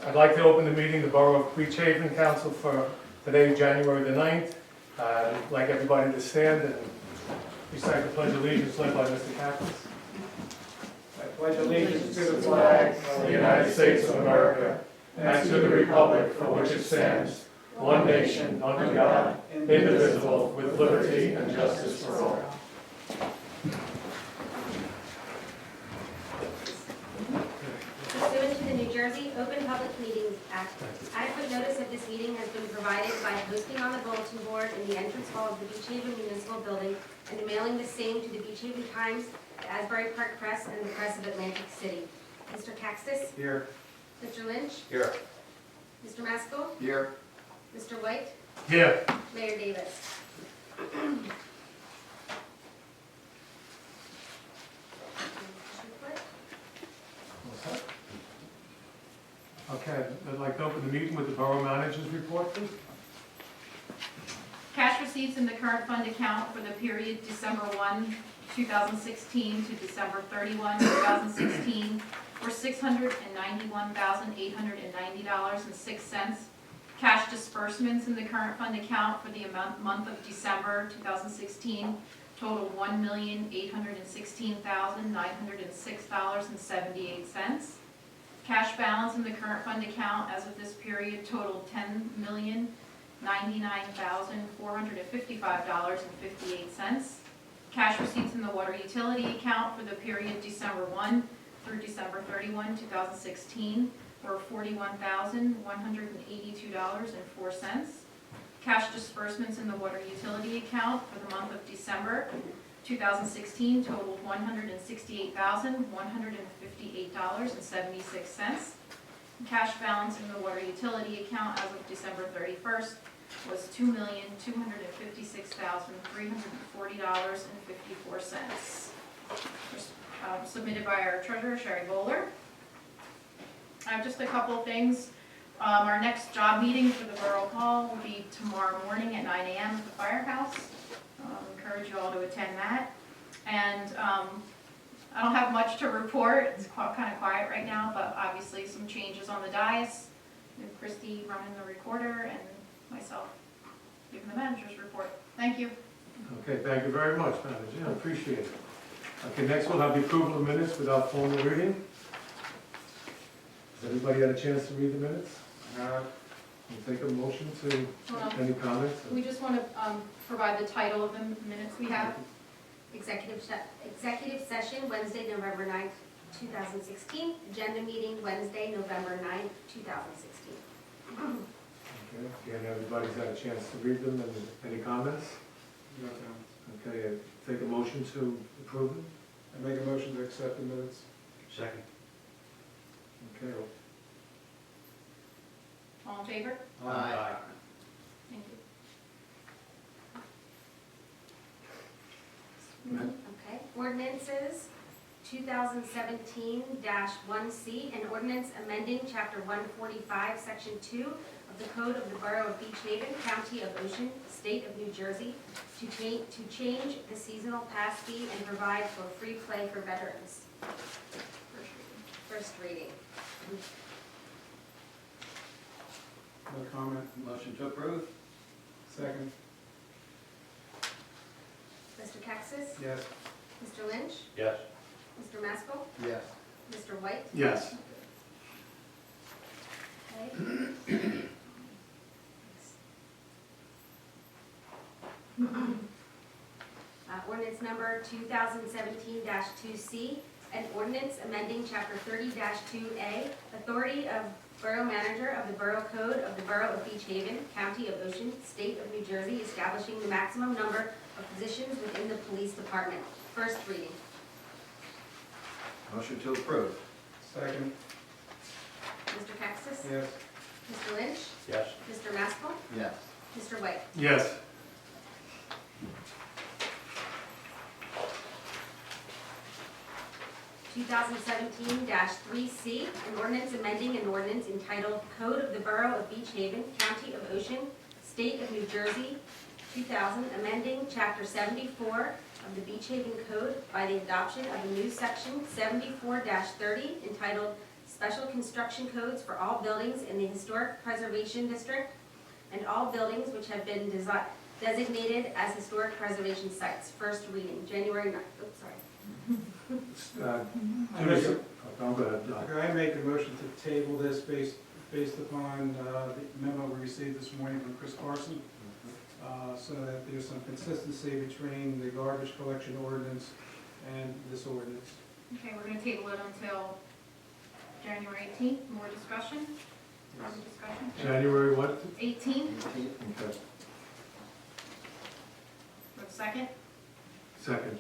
I'd like to open the meeting, the Borough of Beach Haven Council for today, January the 9th. I'd like everybody to stand and recite the Pledge of Allegiance led by Mr. Kappas. I pledge allegiance to the flag Of the United States of America and to the republic for which it stands, one nation, under God, indivisible, with liberty and justice for all. Pursuant to the New Jersey Open Public Meetings Act, adequate notice of this meeting has been provided by posting on the bulletin board in the entrance hall of the Beach Haven Municipal Building and mailing the same to the Beach Haven Times, the Asbury Park Press, and the Press of Atlantic City. Mr. Caxton? Here. Mr. Lynch? Here. Mr. Maskell? Here. Mr. White? Here. Mayor Davis? Okay, I'd like to open the meeting with the Borough Manager's report, please. Cash receipts in the current fund account for the period December 1, 2016 to December 31, 2016 were $691,890.06. Cash disbursements in the current fund account for the month of December 2016 total $1,816,906.78. Cash balance in the current fund account as of this period totaled $10,099,455.58. Cash receipts in the water utility account for the period December 1 through December 31, 2016 were $41,182.04. Cash disbursements in the water utility account for the month of December 2016 totaled $168,158.76. Cash balance in the water utility account as of December 31st was $2,256,340.54. Submitted by our treasurer, Sherry Bowler. I have just a couple of things. Our next job meeting for the Borough Hall will be tomorrow morning at 9 a.m. at the firehouse. Encourage you all to attend that. And I don't have much to report. It's kind of quiet right now, but obviously some changes on the dais. And Christy running the recorder and myself giving the manager's report. Thank you. Okay, thank you very much, Manager, I appreciate it. Okay, next we'll have the approval of minutes without formal reading. Has everybody had a chance to read the minutes? We'll take a motion to, any comments? We just want to provide the title of the minutes we have. Executive session, Wednesday, November 9th, 2016. Agenda meeting, Wednesday, November 9th, 2016. Okay, again, everybody's had a chance to read them, and any comments? No comments. Okay, take a motion to approve them? I make a motion to accept the minutes. Second. Okay, All in favor? Aye. Thank you. Okay, ordinances, 2017-1C, an ordinance amending Chapter 145, Section 2 of the Code of the Borough of Beach Haven, County of Ocean, State of New Jersey, to change the seasonal pass fee and provide for free play for veterans. First reading. No comment. Motion to approve? Second. Mr. Kaxis? Yes. Mr. Lynch? Yes. Mr. Maskell? Yes. Mr. White? yes. Okay. Ordinance number 2017-2C, an ordinance amending Chapter 30-2A, authority of Borough Manager of the Borough Code of the Borough of Beach Haven, County of Ocean, State of New Jersey, establishing the maximum number of positions within the police department. First reading. Motion to approve? Second. Mr. Kaxis? Yes. Mr. Lynch? Yes. Mr. Maskell? Yes. Mr. White? Yes. (2017-3C), an ordinance amending an ordinance entitled Code of the Borough of Beach Haven, County of Ocean, State of New Jersey, 2000, amending Chapter 74 of the Beach Haven Code by the adoption of a new Section 74-30 entitled special construction codes for all buildings in the Historic Preservation District and all buildings which have been designated as historic preservation sites. First reading, January 9th. Oops, sorry. Go ahead, Doc. Okay, I make a motion to table this based upon the memo we received this morning from Chris Carson, so that there's some consistency between the garbage collection ordinance and this ordinance. Okay, we're gonna table it until January 18th. More discussion? Further discussion? January what? 18th, Okay. with a second? Second.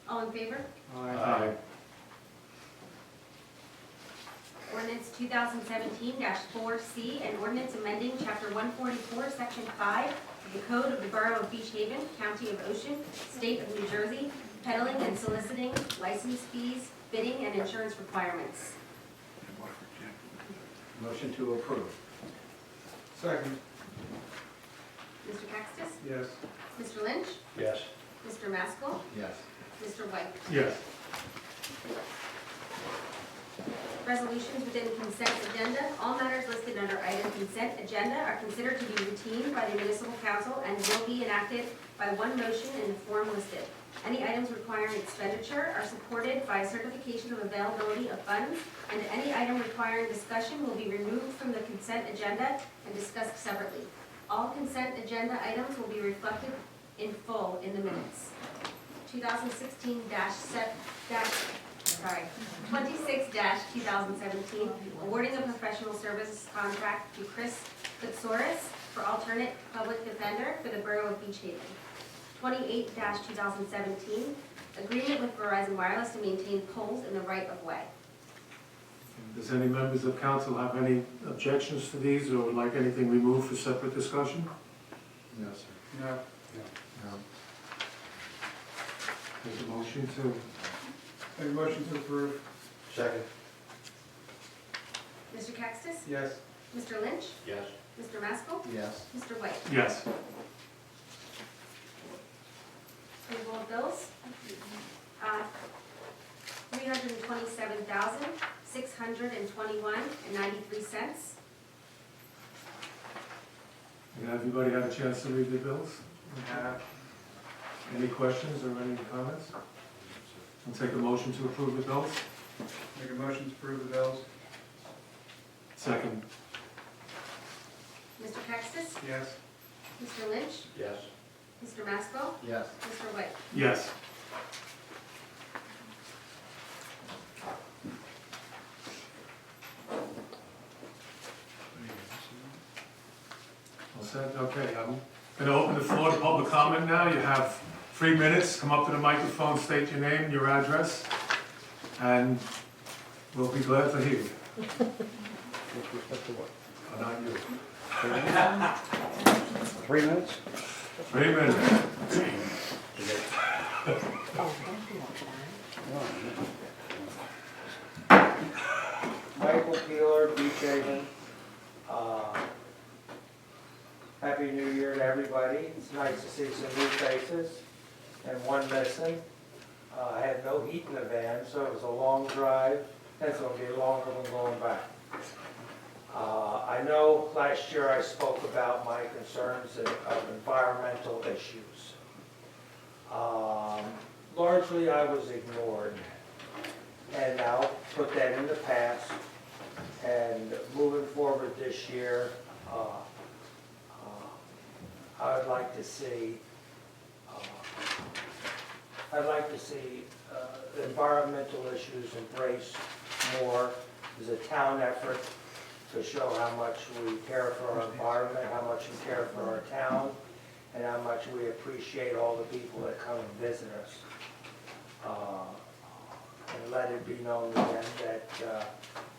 All in favor? Aye. Ordinance 2017-4C, an ordinance amending Chapter 144, Section 5 of the Code of the Borough of Beach Haven, County of Ocean, State of New Jersey, peddling and soliciting, license fees, bidding, and insurance requirements. Motion to approve. Second, Mr. Textus? yes. Mr. Lynch? Yes. Mr. Maskell? Yes. Mr. White? Yes. Resolutions within the consent agenda. All matters listed under item consent agenda are considered to be routine by the municipal council and will be enacted by one motion in the form listed. Any items requiring expenditure are supported by certification of availability of funds, and any item requiring discussion will be removed from the consent agenda and discussed separately. All consent agenda items will be reflected in full in the minutes. 26-2017, awarding a professional services contract to Chris Kutsoris for alternate public defender for the Borough of Beach Haven. 28-2017, agreement with Verizon Wireless to maintain poles in the right-of-way. Does any members of council have any objections to these or would like anything removed for separate discussion? No, sir. No. No. There's a motion to, Make a motion to approve, Second. Mr. Textus? yes. Mr. Lynch? Yes. Mr. Maskell? Yes. Mr. White? yes. Approval of bills? $327,621.93. And everybody had a chance to read the bills? Any questions or any comments? I'll take a motion to approve the bills. Make a motion to approve the bills, Second. Mr. Textus? yes. Mr. Lynch? Yes. Mr. Maskell? Yes. Mr. White? Yes. All set? Okay, I'm going to open the floor to public comment now. You have 3 minutes. Come up to the microphone, state your name, your address, and we'll be glad to hear you. Oh, not you. 3 minutes? 3 minutes. Michael Peeler, Beach Haven. Happy New Year to everybody. It's nice to see some new faces and one missing. I had no heat in the van, so it was a long drive. It's going to be longer than going back. I know last year I spoke about my concerns of environmental issues. Largely I was ignored. And I'll put that in the past. And moving forward this year, I would like to see, environmental issues embraced more as a town effort to show how much we care for our environment, how much we care for our town, and how much we appreciate all the people that come and visit us. And let it be known again that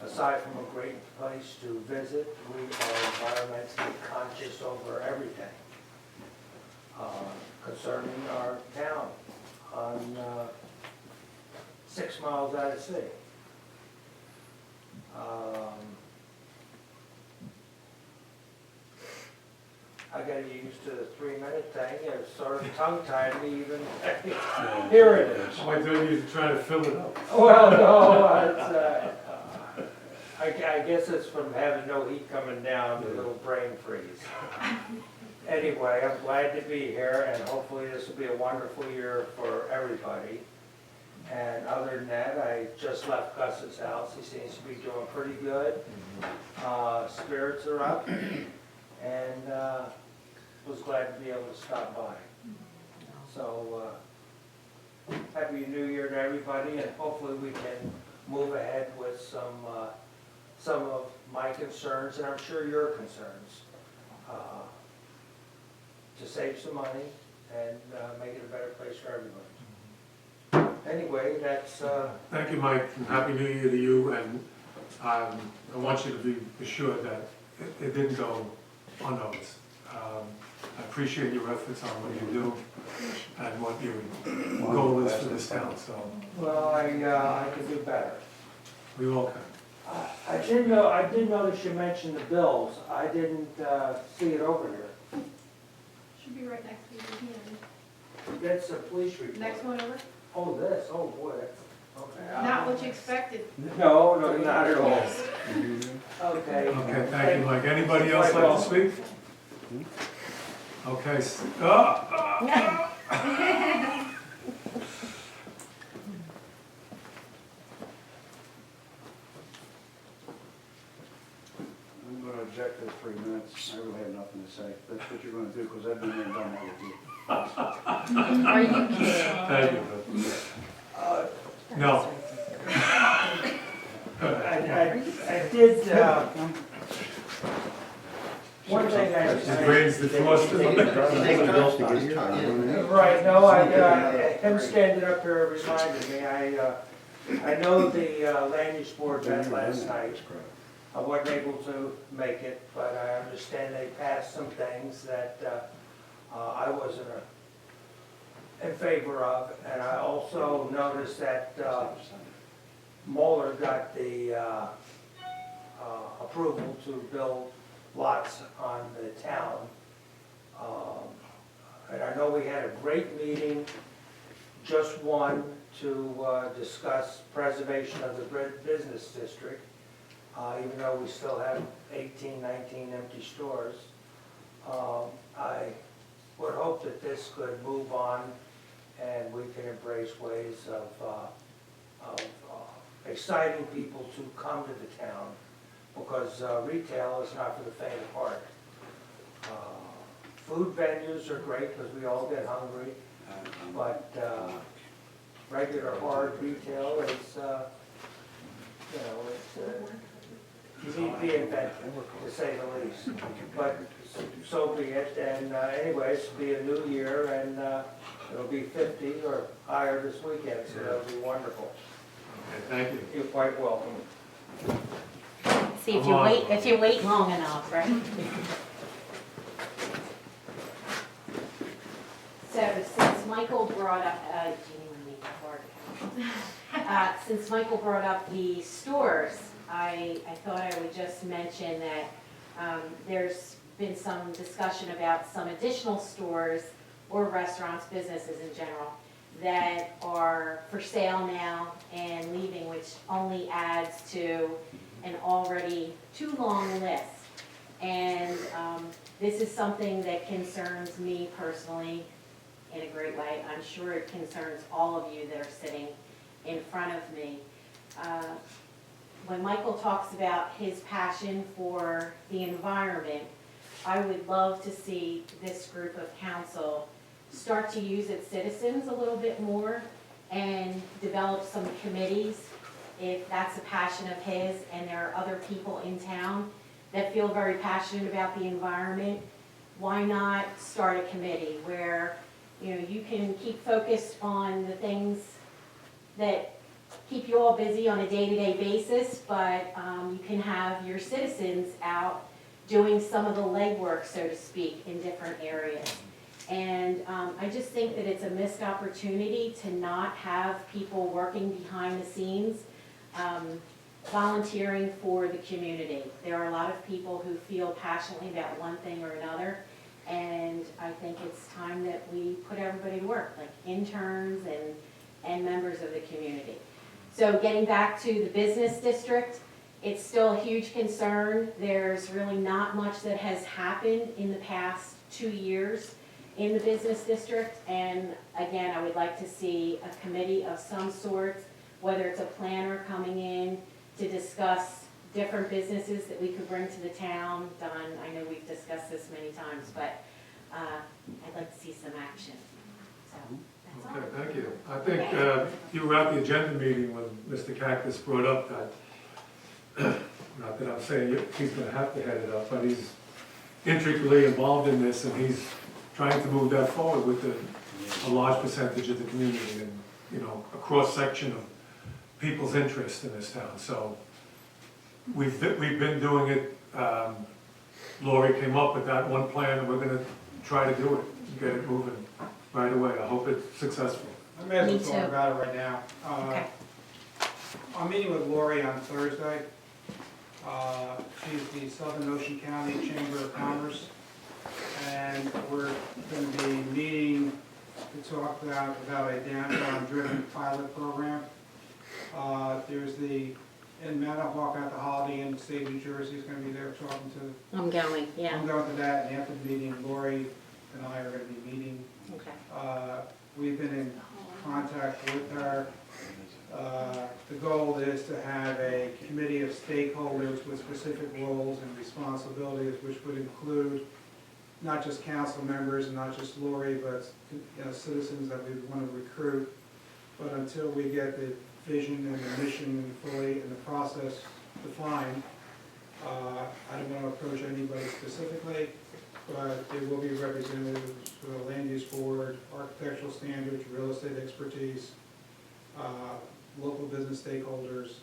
aside from a great place to visit, we are environmentally conscious over everything concerning our town on 6 miles out of sea. I got used to the 3-minute thing. It sort of tongue-tied me even. Here it is. I thought you were trying to fill it up. Well, no, I guess it's from having no heat coming down, a little brain freeze. Anyway, I'm glad to be here, and hopefully this will be a wonderful year for everybody. And other than that, I just left Gus's house. He seems to be doing pretty good. Spirits are up, and was glad to be able to stop by. So, Happy New Year to everybody, and hopefully we can move ahead with some of my concerns, and I'm sure your concerns, to save some money and make it a better place for everybody. Anyway, that's, Thank you, Mike, and Happy New Year to you, and I want you to be assured that it didn't go unnoticed. I appreciate your efforts on what you do and what your goal is for this town, so well, I could do better. we all can. I did notice you mentioned the bills. I didn't see it over here. Should be right next to you, That's a police report. next one over. Oh, this, oh boy, that's, okay. Not what you expected. No, not at all. Okay. Okay, thank you, Mike. Anybody else like to speak? Okay. I'm gonna object to the 3 minutes. I really have nothing to say. That's what you're gonna do, because I've been there and done that with you. Are you kidding? Thank you. No. I did, one thing It rains the frost. right, no, him standing up here reminded me, I know the land use board met last night. I wasn't able to make it, but I understand they passed some things that I wasn't in favor of. And I also noticed that Moeller got the approval to build lots on the town. And I know we had a great meeting, just one, to discuss preservation of the business district, even though we still have 18, 19 empty stores. I would hope that this could move on and we can embrace ways of exciting people to come to the town, because retail is not for the faint of heart. Food venues are great because we all get hungry, but regular hard retail is, you need to be inventive, to say the least. But so be it, and anyways, it'll be a new year, and it'll be 50 or higher this weekend, so that'll be wonderful. Okay, thank you. You're quite welcome. See, if you wait long enough, right? So since Michael brought up, since Michael brought up the stores, I thought I would just mention that there's been some discussion about some additional stores or restaurants, businesses in general, that are for sale now and leaving, which only adds to an already too long list. And this is something that concerns me personally in a great way. I'm sure it concerns all of you that are sitting in front of me. When Michael talks about his passion for the environment, I would love to see this group of council start to use its citizens a little bit more and develop some committees, if that's a passion of his, and there are other people in town that feel very passionate about the environment. Why not start a committee where, you can keep focused on the things that keep you all busy on a day-to-day basis, but you can have your citizens out doing some of the legwork, so to speak, in different areas. And I just think that it's a missed opportunity to not have people working behind the scenes, volunteering for the community. There are a lot of people who feel passionately about one thing or another, and I think it's time that we put everybody to work, like interns and members of the community. So getting back to the business district, It's still a huge concern. There's really not much that has happened in the past 2 years in the business district. And again, I would like to see a committee of some sort, whether it's a planner coming in to discuss different businesses that we could bring to the town. Don, I know we've discussed this many times, but I'd like to see some action. So, that's all. Okay, thank you. I think you were at the agenda meeting when Mr. Cactus brought up that, not that I'm saying he's gonna have to head it up, but he's intricately involved in this, and he's trying to move that forward with a large percentage of the community and, you know, a cross-section of people's interest in this town. So we've been doing it. Lori came up with that one plan, and we're gonna try to do it, and get it moving right away. I hope it's successful. I may as well Me talk too. about it right now. Okay. I'm meeting with Lori on Thursday. She's the Southern Ocean County Chamber of Commerce, and we're going to be meeting to talk about a downtown-driven pilot program. There's in Manahawk at the Holiday Inn, state of New Jersey, is going to be there talking to. I'm going, yeah. I'm going to that, and after the meeting, Lori and I are going to be meeting. Okay. We've been in contact with her. The goal is to have a committee of stakeholders with specific roles and responsibilities, which would include not just council members and not just Lori, but citizens that we want to recruit. But until we get the vision and the mission fully in the process defined, I don't want to approach anybody specifically, but there will be representatives for the land use board, architectural standards, real estate expertise, local business stakeholders,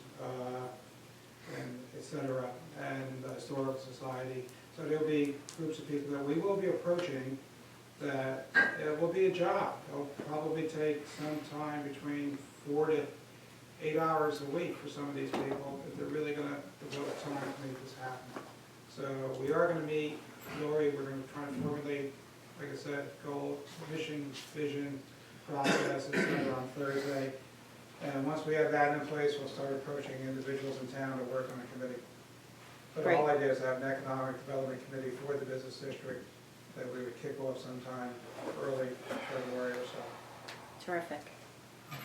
and et cetera, and the historical society. So there'll be groups of people that we will be approaching that it will be a job. It'll probably take some time between 4 to 8 hours a week for some of these people if they're really gonna devote time to make this happen. So we are gonna meet Lori, we're gonna try to formulate, like I said, goal, mission, vision, process, et cetera, on Thursday. And once we have that in place, we'll start approaching individuals in town to work on a committee. But the whole idea is to have an economic development committee for the business district that we would kick off sometime early February or so. Terrific.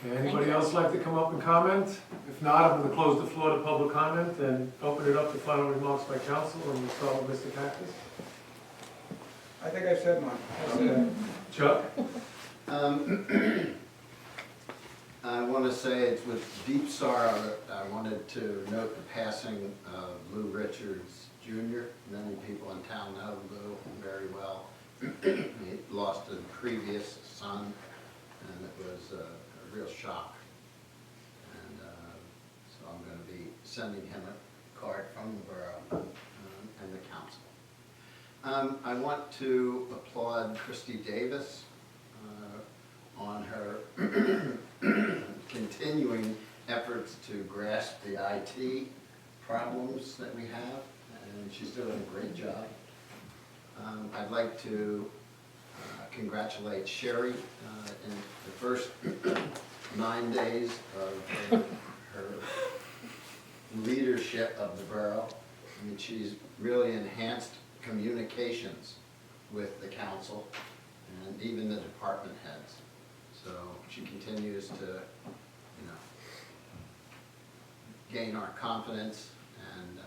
Okay, anybody else like to come up and comment? If not, I'm gonna close the floor to public comment and open it up to final remarks by council, and we'll start with Mr. Cactus. I think I've said mine. That's it. Chuck? I want to say it's with deep sorrow that I wanted to note the passing of Lou Richards Jr. Many people in town know Lou very well. He lost a previous son, and it was a real shock. And so I'm going to be sending him a card from the borough and the council. I want to applaud Christy Davis on her continuing efforts to grasp the IT problems that we have, and she's doing a great job. I'd like to congratulate Sherry in the first 9 days of her leadership of the borough. I mean, she's really enhanced communications with the council and even the department heads. So she continues to, you know, gain our confidence, and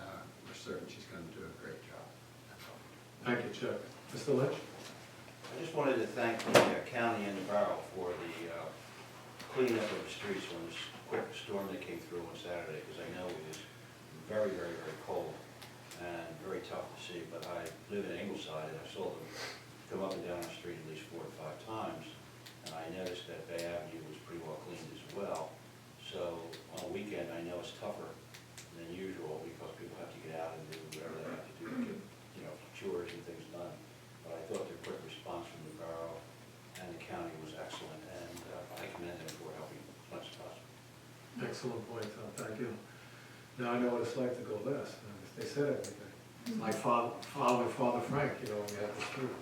we're certain she's going to do a great job. That's all. Thank you, Chuck. Mr. Lynch? I just wanted to thank the county and the borough for the cleanup of the streets when this quick storm that came through on Saturday, because I know it was very, very, very cold and very tough to see. But I live in Ingleside, and I saw them come up and down the street at least 4 to 5 times. And I noticed that Bay Avenue was pretty well cleaned as well. So on a weekend, I know it's tougher than usual because people have to get out and do whatever they have to do to get, you know, chores and things done. But I thought the quick response from the borough and the county was excellent, and I commend them for helping as much as possible. Excellent point, Tom. Thank you. Now I know what it's like to go last. They said everything. It's like following Father Frank, you know, when we had the street.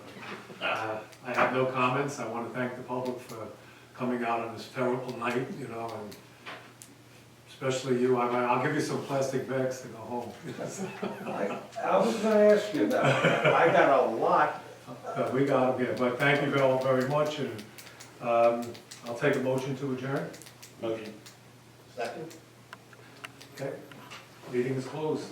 I have no comments. I want to thank the public for coming out on this terrible night, you know, and especially you. I'll give you some plastic bags to go home. I was gonna ask you about that. I got a lot. We got them here, but thank you all very much, and I'll take a motion to adjourn. Motion. Second? Okay, meeting is closed.